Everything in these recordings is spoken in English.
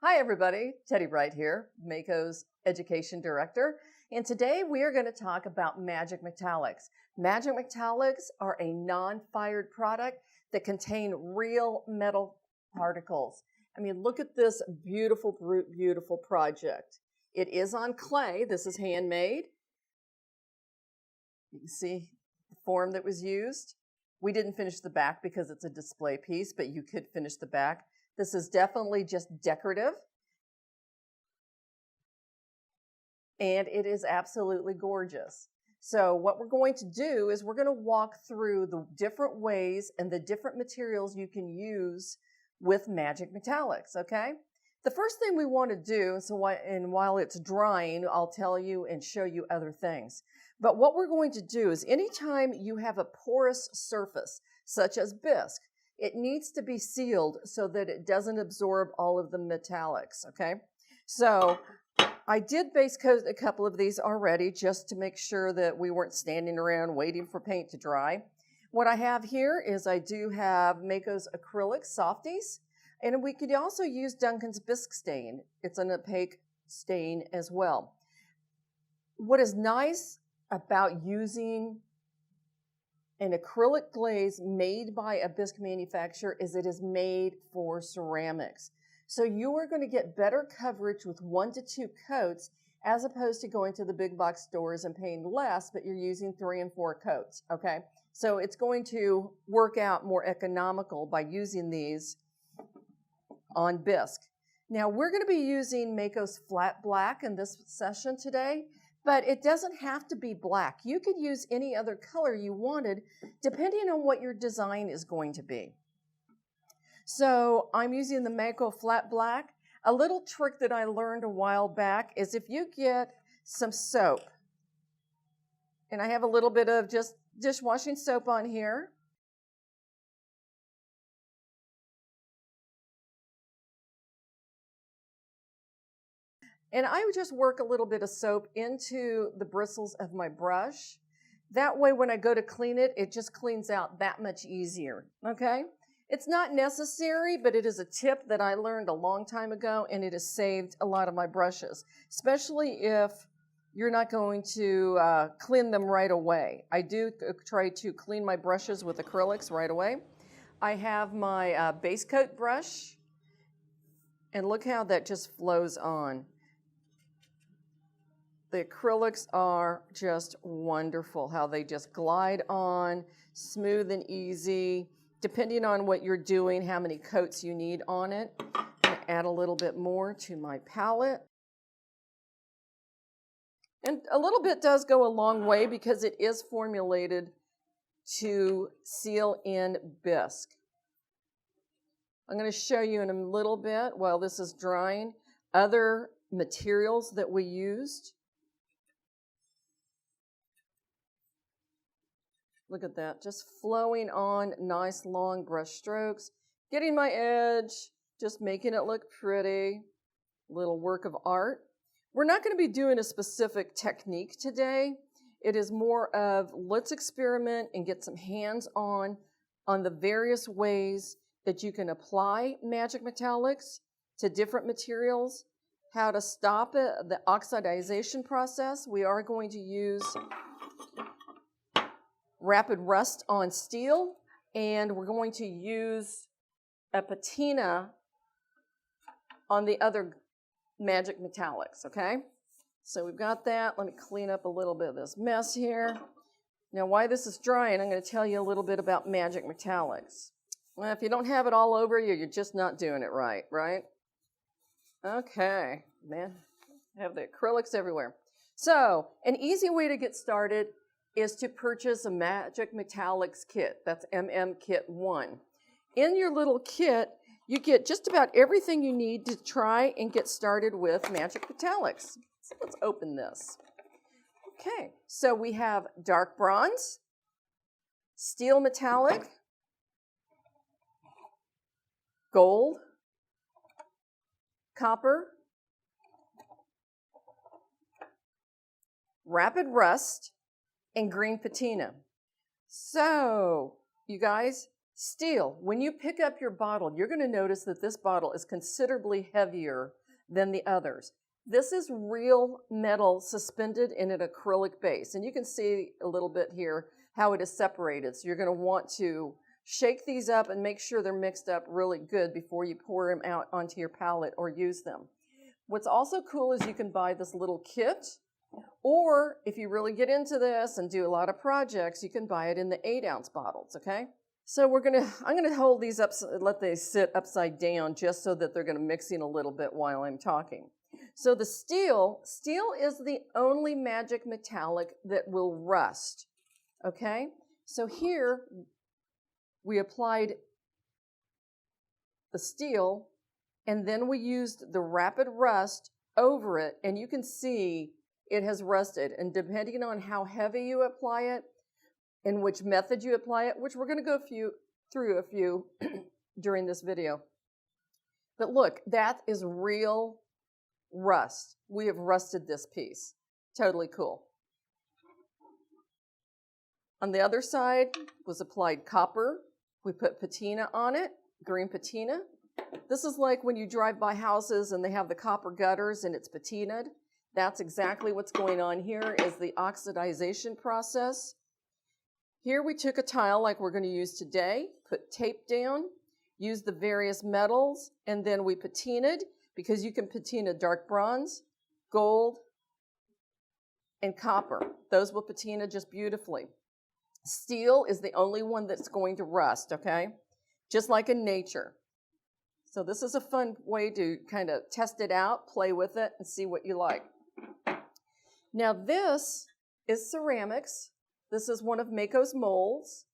Hi everybody, Teddy Bright here, Mako's Education Director, and today we are going to talk about magic metallics. Magic metallics are a non-fired product that contain real metal particles. I mean, look at this beautiful, beautiful project. It is on clay. This is handmade. You can see the form that was used. We didn't finish the back because it's a display piece, but you could finish the back. This is definitely just decorative. And it is absolutely gorgeous. So what we're going to do is we're going to walk through the different ways and the different materials you can use with magic metallics, okay? The first thing we want to do, while it's drying, I'll tell you and show you other things. But what we're going to do is anytime you have a porous surface, such as bisque, it needs to be sealed so that it doesn't absorb all of the metallics, okay? So I did base coat a couple of these already just to make sure that we weren't standing around waiting for paint to dry. What I have here is I do have Mako's acrylic softies, and we could also use Duncan's bisque stain. It's an opaque stain as well. What is nice about using an acrylic glaze made by a bisque manufacturer is it is made for ceramics. So you are going to get better coverage with 1 to 2 coats as opposed to going to the big box stores and paying less, but you're using 3 and 4 coats, okay? So it's going to work out more economical by using these on bisque. Now we're going to be using Mako's flat black in this session today, but it doesn't have to be black. You could use any other color you wanted depending on what your design is going to be. So I'm using the Mako flat black. A little trick that I learned a while back is if you get some soap, and I have a little bit of just dishwashing soap on here. And I would just work a little bit of soap into the bristles of my brush. That way when I go to clean it, it just cleans out that much easier, okay? It's not necessary, but it is a tip that I learned a long time ago, and it has saved a lot of my brushes, especially if you're not going to clean them right away. I do try to clean my brushes with acrylics right away. I have my base coat brush, and look how that just flows on. The acrylics are just wonderful, how they just glide on, smooth and easy. Depending on what you're doing, how many coats you need on it. I'm going to add a little bit more to my palette. And a little bit does go a long way because it is formulated to seal in bisque. I'm going to show you in a little bit, while this is drying, other materials that we used. Look at that, just flowing on, nice long brush strokes, getting my edge, just making it look pretty, little work of art. We're not going to be doing a specific technique today. It is more of let's experiment and get some hands-on on the various ways that you can apply magic metallics to different materials, how to stop it, the oxidization process. We are going to use rapid rust on steel, and we're going to use a patina on the other magic metallics, okay? So we've got that. Let me clean up a little bit of this mess here. Now, while this is drying, I'm going to tell you a little bit about magic metallics. Well, if you don't have it all over you, you're just not doing it right, right? Okay, man, I have the acrylics everywhere. So, an easy way to get started is to purchase a Magic Metallics kit. That's MM Kit 1. In your little kit, you get just about everything you need to try and get started with Magic Metallics. So let's open this. Okay, so we have dark bronze, steel metallic, gold, copper, rapid rust, and green patina. So, you guys, Steel, when you pick up your bottle, you're going to notice that this bottle is considerably heavier than the others. This is real metal suspended in an acrylic base. And you can see a little bit here how it is separated. So you're going to want to shake these up and make sure they're mixed up really good before you pour them out onto your palette or use them. What's also cool is you can buy this little kit, or if you really get into this and do a lot of projects, you can buy it in the 8-ounce bottles, okay? So I'm gonna hold these up, let they sit upside down just so that they're gonna mix in a little bit while I'm talking. So the steel is the only magic metallic that will rust, okay? So here we applied the steel and then we used the rapid rust over it, and you can see it has rusted. And depending on how heavy you apply it, in which method you apply it, which we're going to go through a few during this video. But look, that is real rust. We have rusted this piece. Totally cool. On the other side was applied copper. We put patina on it, green patina. This is like when you drive by houses and they have the copper gutters and it's patinaed. That's exactly what's going on here, is the oxidization process. Here we took a tile like we're going to use today, put tape down, used the various metals, and then we patinaed, because you can patina dark bronze, gold, and copper. Those will patina just beautifully. Steel is the only one that's going to rust, okay? Just like in nature. So this is a fun way to kind of test it out, play with it, and see what you like. Now this is ceramics. This is one of Mako's molds.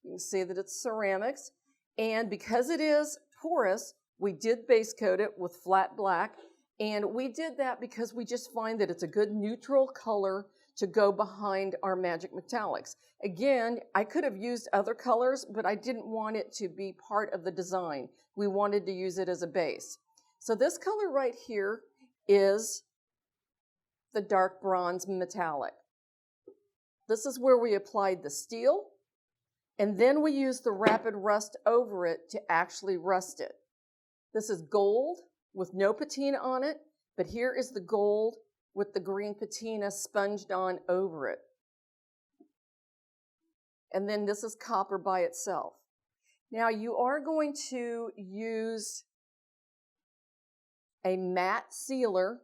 You can see that it's ceramics. And because it is porous, we did base coat it with flat black. And we did that because we just find that it's a good neutral color to go behind our magic metallics. Again, I could have used other colors, but I didn't want it to be part of the design. We wanted to use it as a base. So this color right here is the dark bronze metallic. This is where we applied the steel, and then we used the rapid rust over it to actually rust it. This is gold with no patina on it, but here is the gold with the green patina sponged on over it. And then this is copper by itself. Now you are going to use a matte sealer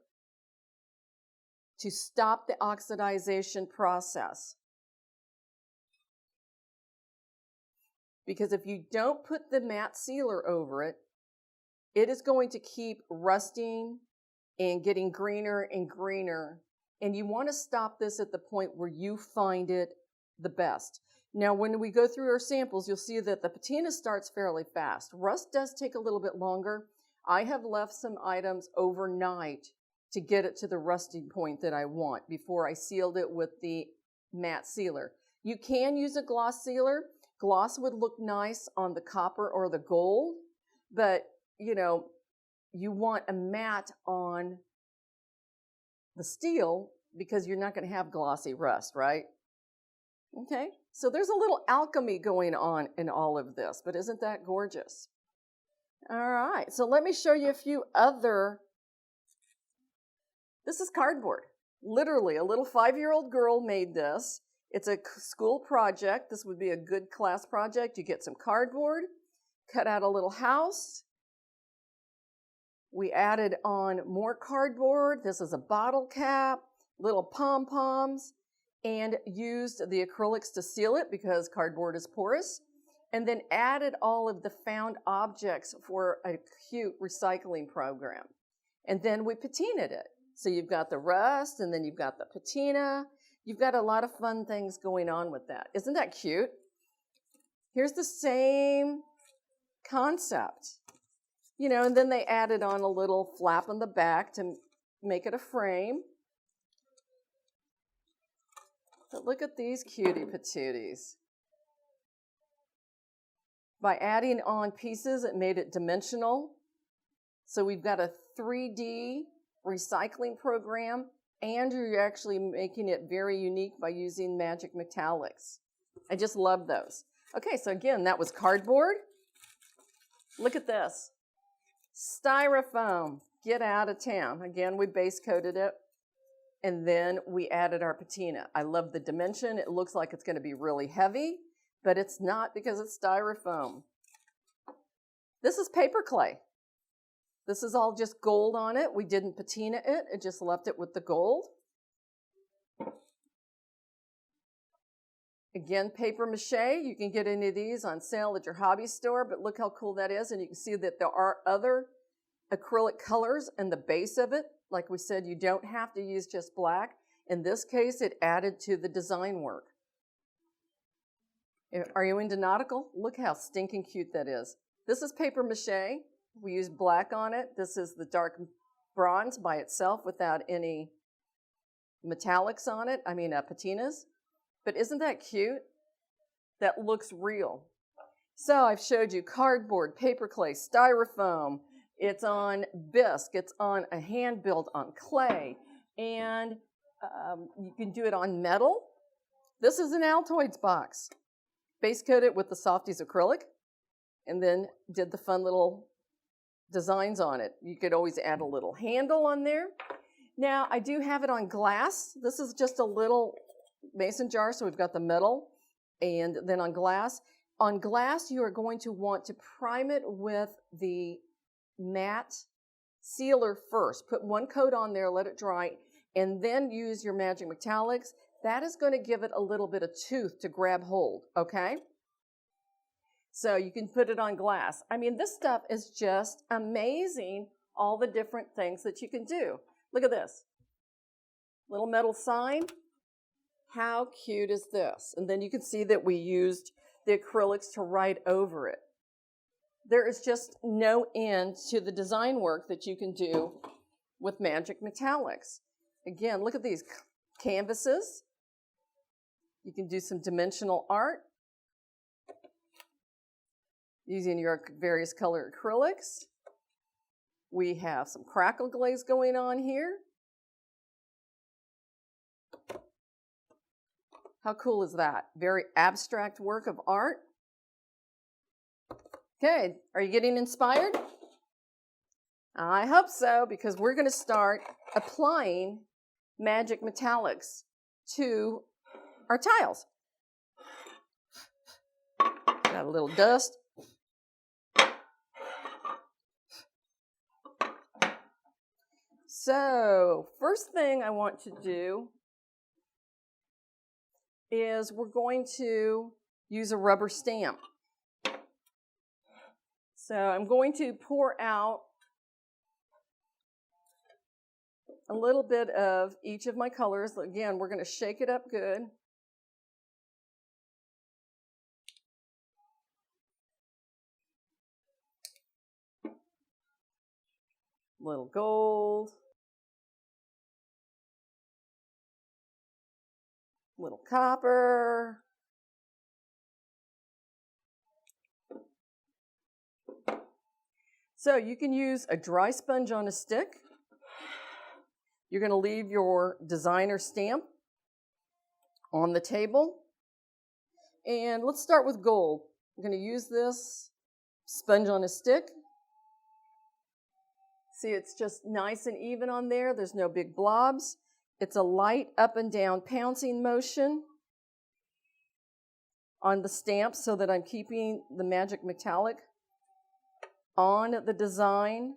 to stop the oxidization process. Because if you don't put the matte sealer over it, it is going to keep rusting and getting greener and greener. And you want to stop this at the point where you find it the best. Now, when we go through our samples, you'll see that the patina starts fairly fast. Rust does take a little bit longer. I have left some items overnight to get it to the rusting point that I want before I sealed it with the matte sealer. You can use a gloss sealer. Gloss would look nice on the copper or the gold, but you know, you want a matte on the steel because you're not going to have glossy rust, right? Okay, so there's a little alchemy going on in all of this, but isn't that gorgeous? All right, so let me show you a few other. This is cardboard. Literally, a little 5-year-old girl made this. It's a school project. This would be a good class project. You get some cardboard, cut out a little house. We added on more cardboard. This is a bottle cap, little pom-poms, and used the acrylics to seal it because cardboard is porous, and then added all of the found objects for a cute recycling program. And then we patinaed it. So you've got the rust, and then you've got the patina. You've got a lot of fun things going on with that. Isn't that cute? Here's the same concept. You know, and then they added on a little flap on the back to make it a frame. But look at these cutie patooties. By adding on pieces, it made it dimensional. So we've got a 3D recycling program, and you're actually making it very unique by using magic metallics. I just love those. Okay, so again, that was cardboard. Look at this. Styrofoam, get out of town. Again, we base coated it, and then we added our patina. I love the dimension. It looks like it's going to be really heavy, but it's not because it's styrofoam. This is paper clay. This is all just gold on it. We didn't patina it. It just left it with the gold. Again, paper mache. You can get any of these on sale at your hobby store, but look how cool that is. And you can see that there are other acrylic colors in the base of it. Like we said, you don't have to use just black. In this case, it added to the design work. Are you into nautical? Look how stinking cute that is. This is paper mache. We use black on it. This is the dark bronze by itself without any metallics on it. I mean, patinas. But isn't that cute? That looks real. So I've showed you cardboard, paper clay, styrofoam. It's on bisque. It's on a hand build on clay. And you can do it on metal. This is an Altoids box. Base coat it with the Softies acrylic. And then did the fun little designs on it. You could always add a little handle on there. Now, I do have it on glass. This is just a little mason jar, so we've got the metal, and then on glass. On glass, you are going to want to prime it with the matte sealer first. Put one coat on there, let it dry, and then use your Magic Metallics. That is going to give it a little bit of tooth to grab hold, okay? So you can put it on glass. I mean, this stuff is just amazing, all the different things that you can do. Look at this. Little metal sign. How cute is this? And then you can see that we used the acrylics to write over it. There is just no end to the design work that you can do with Magic Metallics. Again, look at these canvases. You can do some dimensional art using your various color acrylics. We have some crackle glaze going on here. How cool is that? Very abstract work of art. Okay, are you getting inspired? I hope so, because we're going to start applying Magic Metallics to our tiles. Got a little dust. So, first thing I want to do is we're going to use a rubber stamp. So I'm going to pour out a little bit of each of my colors. Again, we're going to shake it up good. Little gold. Little copper. So you can use a dry sponge on a stick. You're going to leave your designer stamp on the table. And let's start with gold. I'm going to use this sponge on a stick. See, it's just nice and even on there. There's no big blobs. It's a light up and down pouncing motion on the stamp so that I'm keeping the Magic Metallic on the design.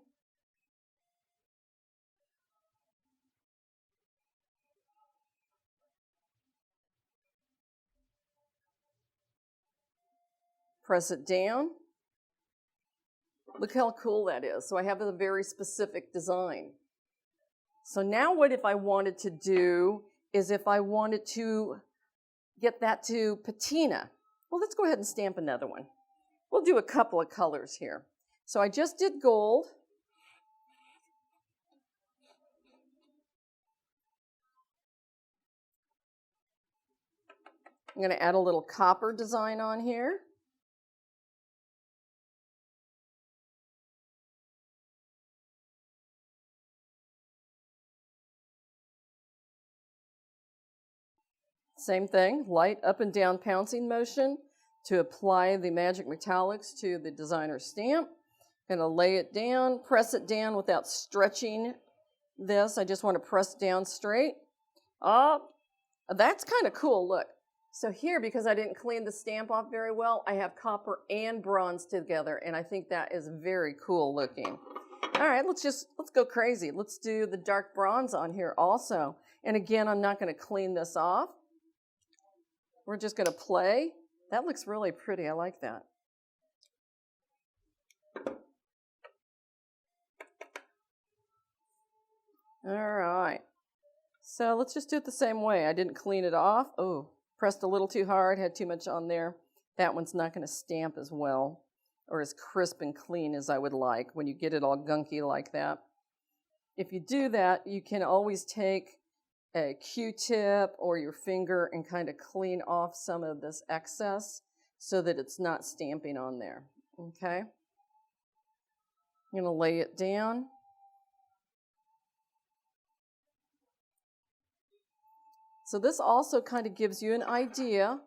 Press it down. Look how cool that is. So I have a very specific design. So now what if I wanted to do is if I wanted to get that to patina. Well, let's go ahead and stamp another one. We'll do a couple of colors here. So I just did gold. I'm going to add a little copper design on here. Same thing, light up and down pouncing motion to apply the Magic Metallics to the designer stamp. I'm going to lay it down, press it down without stretching this. I just want to press down straight. Oh, that's kind of cool, look. So here, because I didn't clean the stamp off very well, I have copper and bronze together, and I think that is very cool looking. All right, let's go crazy. Let's do the dark bronze on here also. And again, I'm not going to clean this off. We're just going to play. That looks really pretty. I like that. All right. So let's just do it the same way. I didn't clean it off. Oh, pressed a little too hard, had too much on there. That one's not going to stamp as well or as crisp and clean as I would like when you get it all gunky like that. If you do that, you can always take a Q-tip or your finger and kind of clean off some of this excess so that it's not stamping on there, okay? I'm going to lay it down. So this also kind of gives you an idea.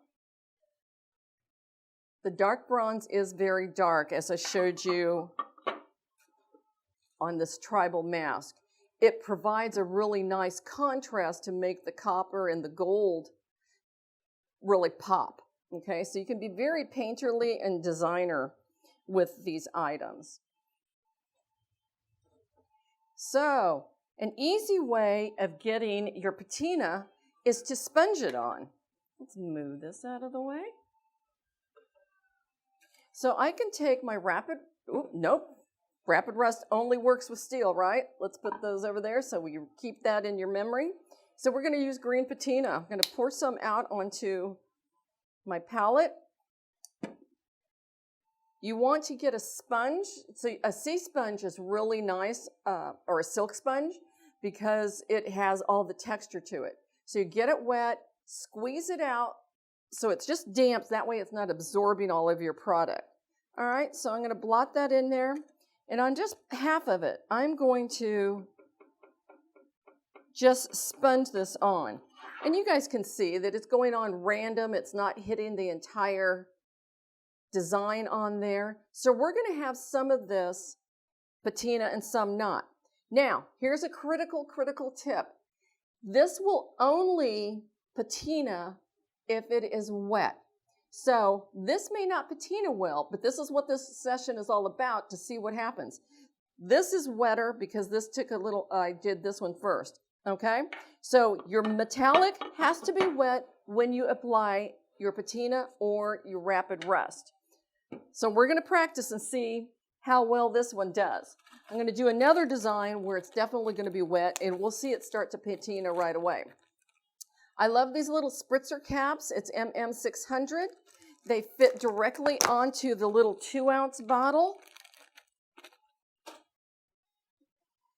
The dark bronze is very dark, as I showed you on this tribal mask. It provides a really nice contrast to make the copper and the gold really pop. Okay, so you can be very painterly and designer with these items. So, an easy way of getting your patina is to sponge it on. Let's move this out of the way. So I can take my rapid rust only works with steel, right? Let's put those over there so we keep that in your memory. So we're going to use green patina. I'm going to pour some out onto my palette. You want to get a sponge. So a sea sponge is really nice, or a silk sponge, because it has all the texture to it. So you get it wet, squeeze it out, so it's just damp. That way it's not absorbing all of your product. All right, so I'm going to blot that in there. And on just half of it, I'm going to just sponge this on. And you guys can see that it's going on random. It's not hitting the entire design on there. So we're going to have some of this patina and some not. Now, here's a critical tip. This will only patina if it is wet. So this may not patina well, but this is what this session is all about, to see what happens. This is wetter because this took a little, I did this one first, okay? So your metallic has to be wet when you apply your patina or your rapid rust. So we're going to practice and see how well this one does. I'm going to do another design where it's definitely going to be wet, and we'll see it start to patina right away. I love these little spritzer caps. It's MM600. They fit directly onto the little 2-ounce bottle.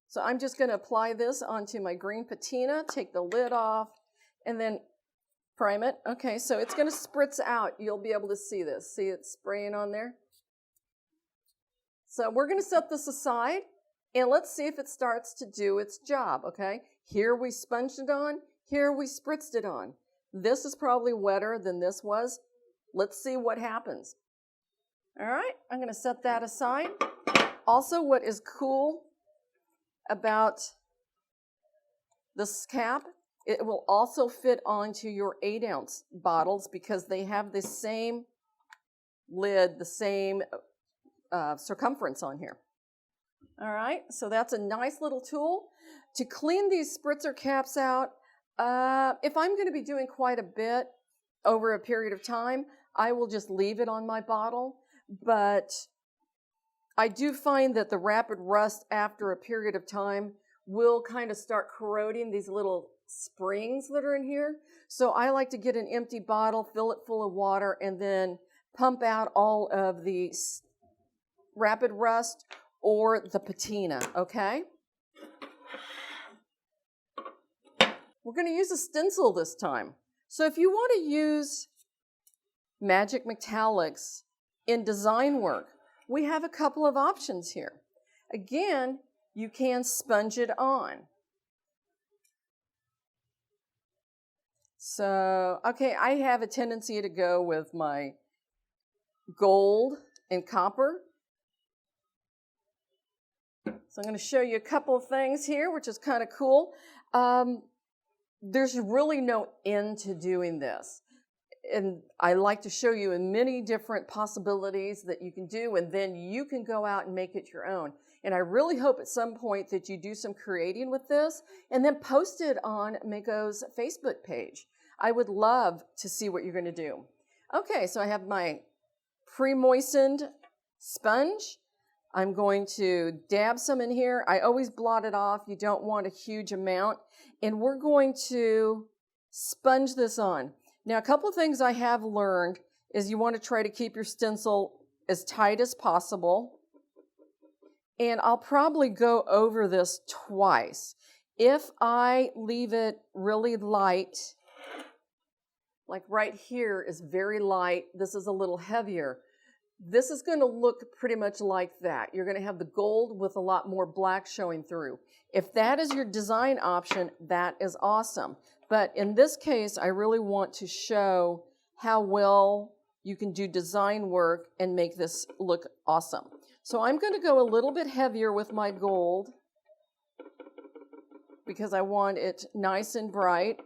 So I'm just going to apply this onto my green patina, take the lid off, and then prime it. Okay, so it's going to spritz out. You'll be able to see this. See it spraying on there? So we're going to set this aside, and let's see if it starts to do its job, okay? Here we sponged it on. Here we spritzed it on. This is probably wetter than this was. Let's see what happens. All right, I'm going to set that aside. Also, what is cool about this cap, it will also fit onto your 8-ounce bottles because they have the same lid, the same circumference on here. All right, so that's a nice little tool. To clean these spritzer caps out, if I'm going to be doing quite a bit over a period of time, I will just leave it on my bottle. But I do find that the rapid rust after a period of time will kind of start corroding these little springs that are in here. So I like to get an empty bottle, fill it full of water, and then pump out all of the rapid rust or the patina, okay? We're going to use a stencil this time. So if you want to use Magic Metallics in design work, we have a couple of options here. Again, you can sponge it on. So, okay, I have a tendency to go with my gold and copper. So I'm going to show you a couple of things here, which is kind of cool. There's really no end to doing this. And I like to show you in many different possibilities that you can do, and then you can go out and make it your own. And I really hope at some point that you do some creating with this and then post it on Mako's Facebook page. I would love to see what you're going to do. Okay, so I have my pre-moistened sponge. I'm going to dab some in here. I always blot it off. You don't want a huge amount. And we're going to sponge this on. Now, a couple of things I have learned is you want to try to keep your stencil as tight as possible. And I'll probably go over this twice. If I leave it really light, like right here is very light, this is a little heavier. This is going to look pretty much like that. You're going to have the gold with a lot more black showing through. If that is your design option, that is awesome. But in this case, I really want to show how well you can do design work and make this look awesome. So I'm going to go a little bit heavier with my gold because I want it nice and bright.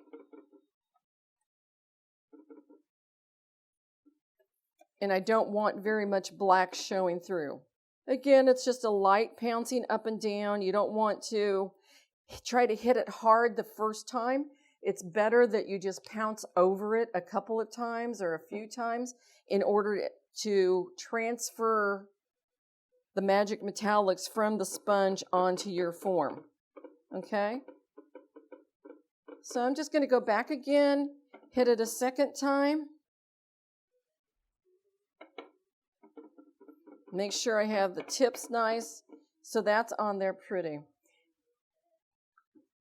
And I don't want very much black showing through. Again, it's just a light pouncing up and down. You don't want to try to hit it hard the first time. It's better that you just pounce over it a couple of times or a few times in order to transfer the magic metallics from the sponge onto your form. Okay? So I'm just going to go back again, hit it a second time. Make sure I have the tips nice, so that's on there pretty.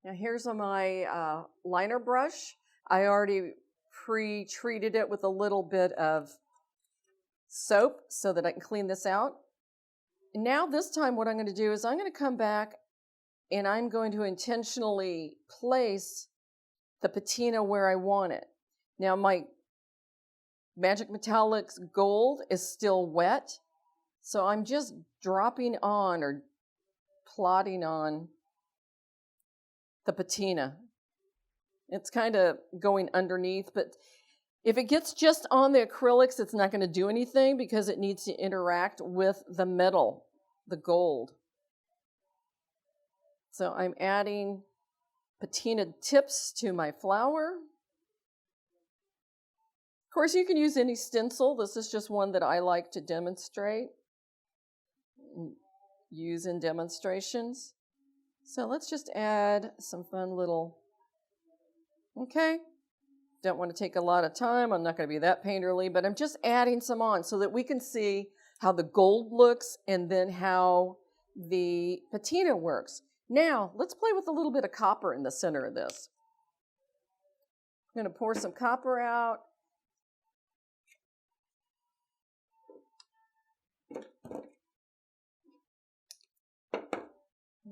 Now here's my liner brush. I already pre-treated it with a little bit of soap so that I can clean this out. And now this time what I'm going to do is I'm going to come back and I'm going to intentionally place the patina where I want it. Now my Magic Metallics Gold is still wet. So I'm just dropping on or plotting on the patina. It's kind of going underneath, but if it gets just on the acrylics, it's not going to do anything because it needs to interact with the metal, the gold. So I'm adding patina tips to my flower. Of course, you can use any stencil. This is just one that I like to demonstrate. Use in demonstrations. So let's just add some fun little, okay, don't want to take a lot of time. I'm not going to be that painterly, but I'm just adding some on so that we can see how the gold looks and then how the patina works. Now, let's play with a little bit of copper in the center of this. I'm going to pour some copper out.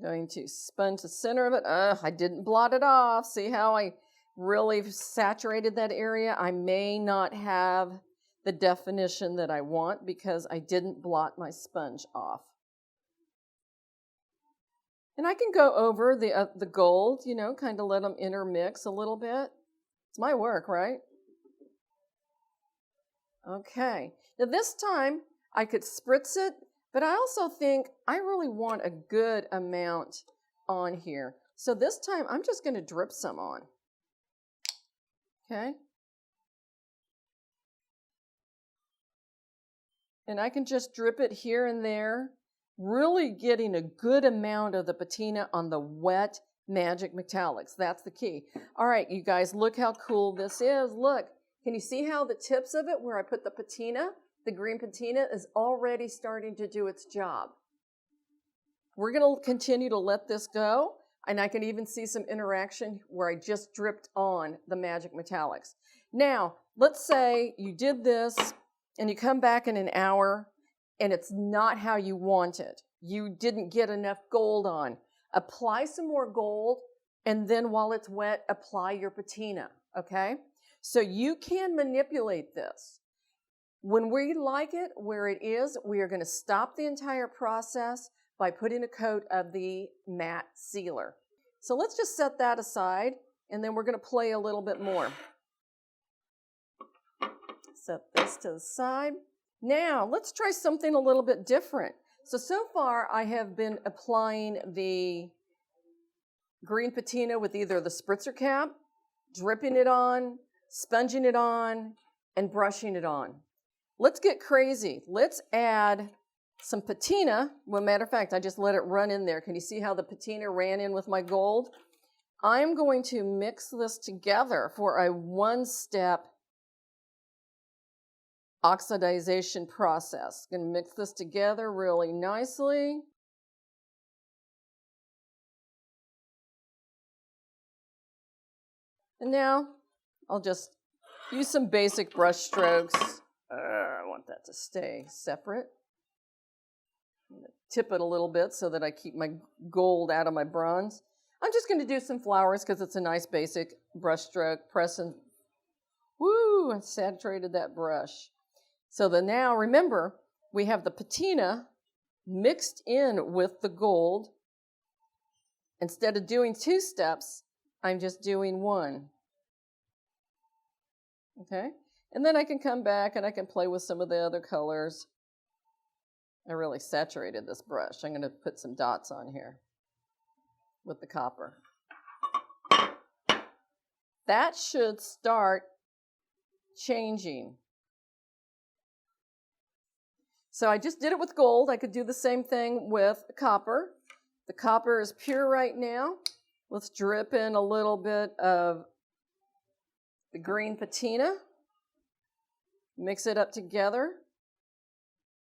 Going to sponge the center of it. I didn't blot it off. See how I really saturated that area? I may not have the definition that I want because I didn't blot my sponge off. And I can go over the gold, you know, kind of let them intermix a little bit. It's my work, right? Okay. Now this time I could spritz it. But I also think I really want a good amount on here. So this time I'm just going to drip some on. Okay? And I can just drip it here and there, really getting a good amount of the patina on the wet Magic Metallics. That's the key. All right, you guys, look how cool this is. Look, can you see how the tips of it, where I put the patina, the green patina, is already starting to do its job. We're going to continue to let this go, and I can even see some interaction where I just dripped on the Magic Metallics. Now, let's say you did this, and you come back in an hour, and it's not how you want it. You didn't get enough gold on. Apply some more gold, and then while it's wet, apply your patina, okay? So you can manipulate this. When we like it where it is, we are going to stop the entire process by putting a coat of the matte sealer. So let's just set that aside, and then we're going to play a little bit more. Set this to the side. Now, let's try something a little bit different. So far I have been applying the green patina with either the spritzer cap, dripping it on, sponging it on, and brushing it on. Let's get crazy. Let's add some patina. Well, matter of fact, I just let it run in there. Can you see how the patina ran in with my gold? I'm going to mix this together for a one-step oxidization process. Going to mix this together really nicely. And now I'll just use some basic brush strokes. I want that to stay separate. I'm going to tip it a little bit so that I keep my gold out of my bronze. I'm just going to do some flowers because it's a nice basic brush stroke. Press and woo, I saturated that brush. So then now, remember, we have the patina mixed in with the gold. Instead of doing 2 steps, I'm just doing 1. Okay? And then I can come back and I can play with some of the other colors. I really saturated this brush. I'm going to put some dots on here with the copper. That should start changing. So I just did it with gold. I could do the same thing with copper. The copper is pure right now. Let's drip in a little bit of the green patina. Mix it up together.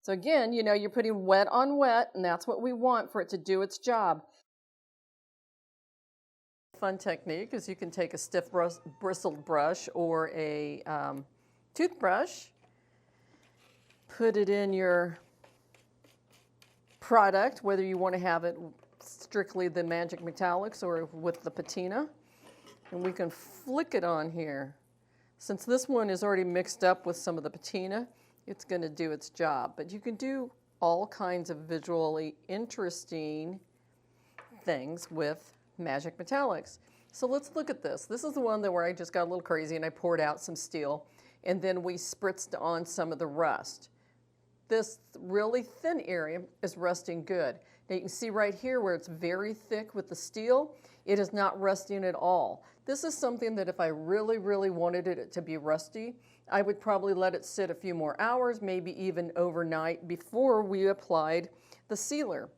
So again, you know, you're putting wet on wet, and that's what we want for it to do its job. Fun technique is you can take a stiff bristled brush or a toothbrush, put it in your product, whether you want to have it strictly the magic metallics or with the patina, and we can flick it on here. Since this one is already mixed up with some of the patina, it's going to do its job. But you can do all kinds of visually interesting things with magic metallics. So let's look at this. This is the one where I just got a little crazy and I poured out some steel, and then we spritzed on some of the rust. This really thin area is rusting good. Now you can see right here where it's very thick with the steel, it is not rusting at all. This is something that if I really, really wanted it to be rusty, I would probably let it sit a few more hours, maybe even overnight before we applied the sealer.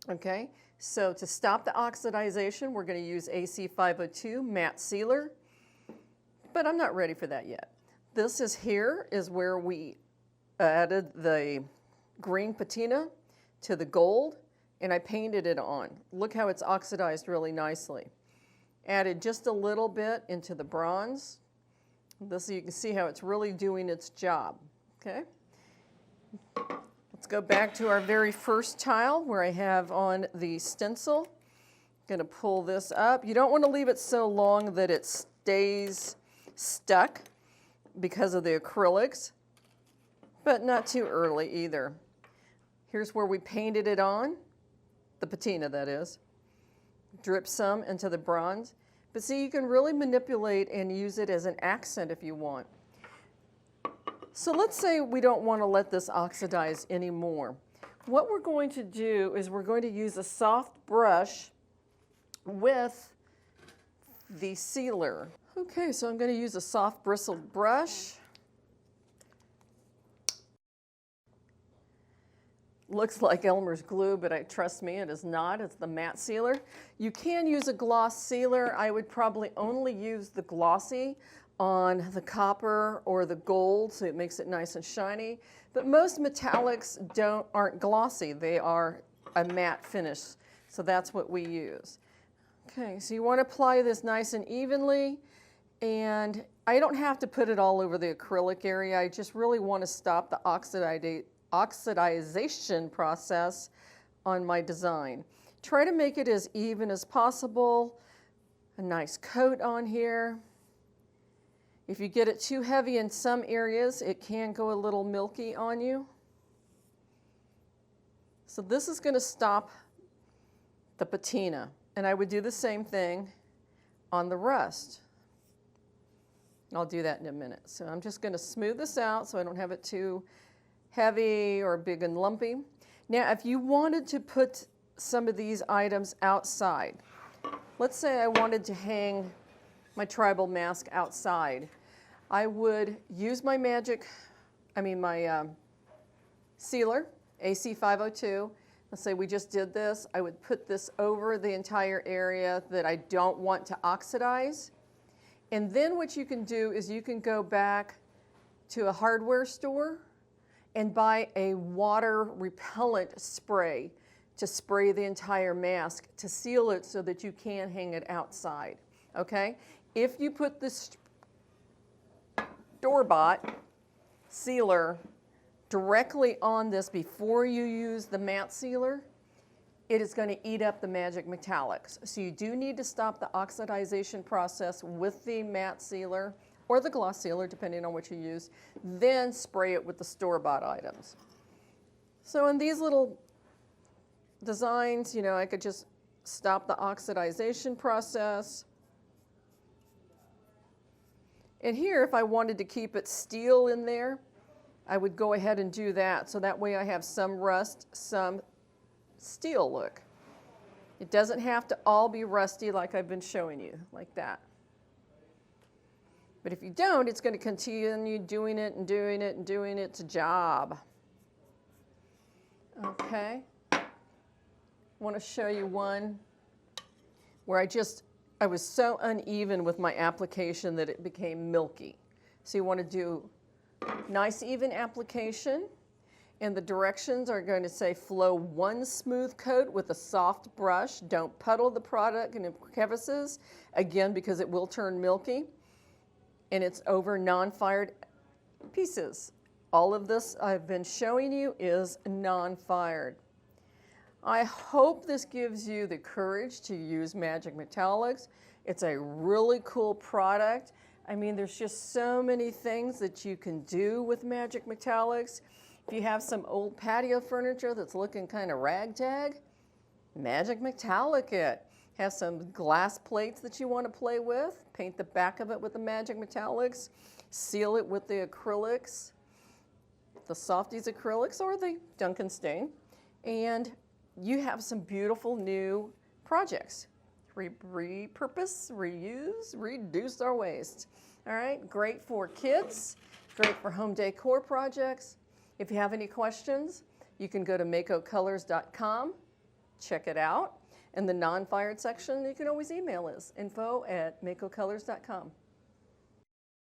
Okay, so to stop the oxidization, we're going to use AC502 matte sealer, but I'm not ready for that yet. This is where we added the green patina to the gold, and I painted it on. Look how it's oxidized really nicely. Added just a little bit into the bronze. This, you can see how it's really doing its job. Okay. Let's go back to our very first tile where I have on the stencil. Going to pull this up. You don't want to leave it so long that it stays stuck because of the acrylics, but not too early either. Here's where we painted it on, the patina that is. Drip some into the bronze. But see, you can really manipulate and use it as an accent if you want. So let's say we don't want to let this oxidize anymore. What we're going to do is we're going to use a soft brush with the sealer. Okay, so I'm going to use a soft bristled brush. Looks like Elmer's glue, but trust me, it is not. It's the matte sealer. You can use a gloss sealer. I would probably only use the glossy on the copper or the gold, so it makes it nice and shiny. But most metallics aren't glossy. They are a matte finish, so that's what we use. Okay, so you want to apply this nice and evenly, and I don't have to put it all over the acrylic area. I just really want to stop the oxidization process on my design. Try to make it as even as possible. A nice coat on here. If you get it too heavy in some areas, it can go a little milky on you. So this is going to stop the patina. And I would do the same thing on the rust. And I'll do that in a minute. So I'm just going to smooth this out so I don't have it too heavy or big and lumpy. Now, if you wanted to put some of these items outside, let's say I wanted to hang my tribal mask outside, I would use my sealer, AC502. Let's say we just did this. I would put this over the entire area that I don't want to oxidize. And then what you can do is you can go back to a hardware store and buy a water repellent spray to spray the entire mask to seal it so that you can hang it outside, okay? If you put this store-bought sealer directly on this before you use the matte sealer, it is going to eat up the magic metallics. So you do need to stop the oxidization process with the matte sealer or the gloss sealer, depending on what you use, then spray it with the store-bought items. So in these little designs, you know, I could just stop the oxidization process. And here, if I wanted to keep it steel in there, I would go ahead and do that. So that way I have some rust, some steel look. It doesn't have to all be rusty like I've been showing you, like that. But if you don't, it's going to continue doing it and doing it and doing its job. Okay. I want to show you one where I was so uneven with my application that it became milky. So you want to do nice even application, and the directions are going to say flow one smooth coat with a soft brush. Don't puddle the product in crevices, again, because it will turn milky. And it's over non-fired pieces. All of this I've been showing you is non-fired. I hope this gives you the courage to use Magic Metallics. It's a really cool product. I mean, there's just so many things that you can do with Magic Metallics. If you have some old patio furniture that's looking kind of ragtag, Magic Metallic it. Have some glass plates that you want to play with, paint the back of it with the Magic Metallics, seal it with the acrylics, the Softies acrylics or the Duncan stain, and you have some beautiful new projects. Repurpose, reuse, reduce our waste. All right, great for kids, great for home decor projects. If you have any questions, you can go to makocolors.com, check it out. In the non-fired section, you can always email us, info@makocolors.com.